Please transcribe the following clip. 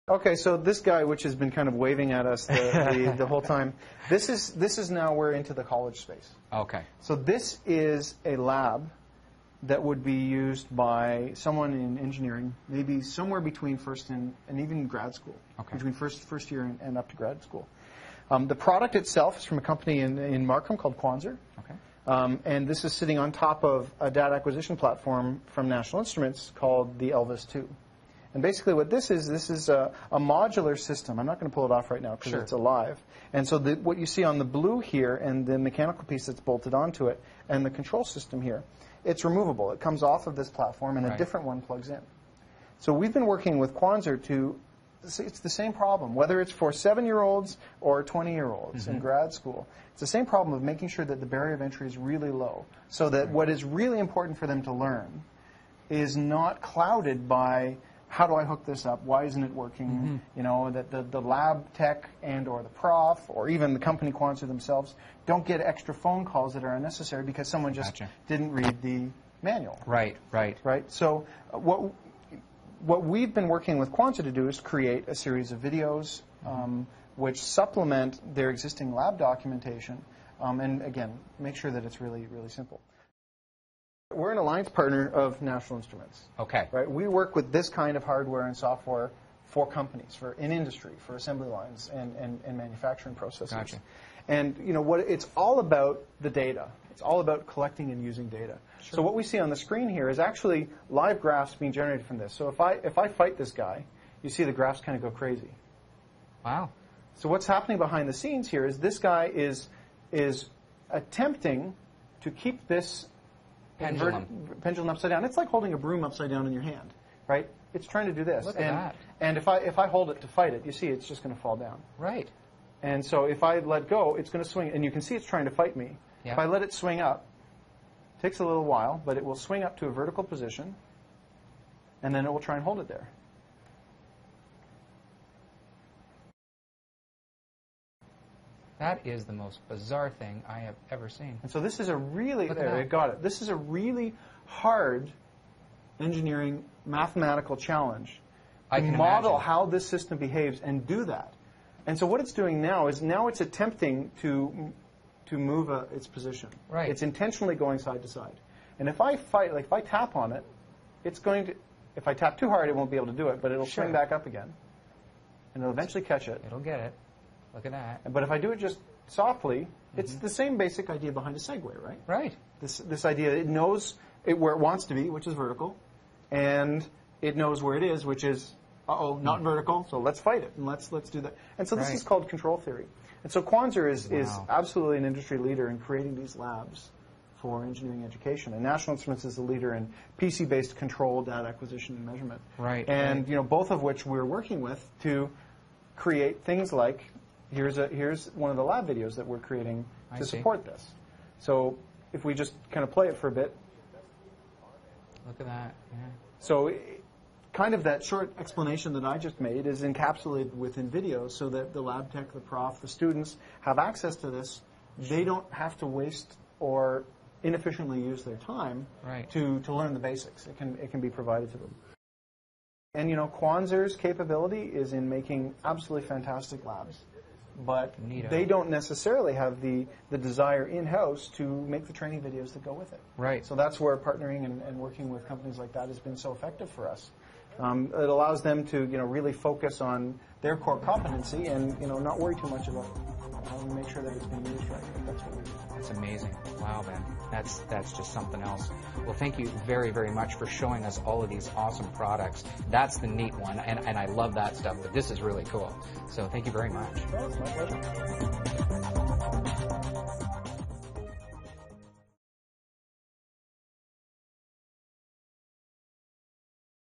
Okay, so this guy, which has been kind of waving at us the whole time, this is now we're into the college space. Okay. So this is a lab that would be used by someone in engineering, maybe somewhere between first and even grad school, okay, between first year and up to grad school. The product itself is from a company in Markham called Quanser. Okay. And this is sitting on top of a data acquisition platform from National Instruments called the Elvis 2. And basically what this is a modular system. I'm not going to pull it off right now because it's alive. And so what you see on the blue here and the mechanical piece that's bolted onto it and the control system here, it's removable. It comes off of this platform and a different one plugs in. So we've been working with Quanser to, it's the same problem, whether it's for 7-year-olds or 20-year-olds in grad school. It's the same problem of making sure that the barrier of entry is really low so that what is really important for them to learn is not clouded by how do I hook this up? Why isn't it working? You know, that the lab tech and or the prof or even the company Quanser themselves don't get extra phone calls that are unnecessary because someone just didn't read the manual. Right. So what we've been working with Quanser to do is create a series of videos which supplement their existing lab documentation and, again, make sure that it's really, really simple. We're an alliance partner of National Instruments. Okay. Right? We work with this kind of hardware and software for companies, in industry, for assembly lines and manufacturing processes. Gotcha. And you know it's all about the data. It's all about collecting and using data. Sure. So what we see on the screen here is actually live graphs being generated from this. So if I fight this guy, you see the graphs kind of go crazy. Wow. So what's happening behind the scenes here is this guy is attempting to keep this pendulum upside down. It's like holding a broom upside down in your hand, right? It's trying to do this. Look at that. And if I hold it to fight it, you see it's just going to fall down. Right. And so if I let go, it's going to swing. And you can see it's trying to fight me. Yeah. If I let it swing up, it takes a little while, but it will swing up to a vertical position, and then it will try and hold it there. That is the most bizarre thing I have ever seen. And so this is a really, This is a really hard engineering mathematical challenge to model how this system behaves and do that. And so what it's doing now is it's attempting to move its position. Right. It's intentionally going side to side. And if I fight, like if I tap on it, it's going to, if I tap too hard, it won't be able to do it, but it'll swing back up again. And it'll eventually catch it. It'll get it. Look at that. But if I do it just softly, it's the same basic idea behind a Segway, right? Right. This idea, it knows where it wants to be, which is vertical, and it knows where it is, which is, not vertical, so let's fight it, and let's do that. And so this is called control theory. And so Quanser is absolutely an industry leader in creating these labs for engineering education. And National Instruments is the leader in PC-based control, data acquisition, and measurement. Right. And both of which we're working with to create things like, here's one of the lab videos that we're creating to support this. So if we just kind of play it for a bit. Look at that. Yeah. So kind of that short explanation that I just made is encapsulated within videos so that the lab tech, the prof, the students have access to this. They don't have to waste or inefficiently use their time to learn the basics. It can be provided to them. And Quanser's capability is in making absolutely fantastic labs. But they don't necessarily have the desire in-house to make the training videos that go with it. Right. So that's where partnering and working with companies like that has been so effective for us. It allows them to really focus on their core competency and not worry too much about how to make sure that it's being used right. That's what we do. That's amazing. Wow, man. That's just something else. Well, thank you very, very much for showing us all of these awesome products. That's the neat one, and I love that stuff, but this is really cool. So thank you very much. Well, it's my pleasure.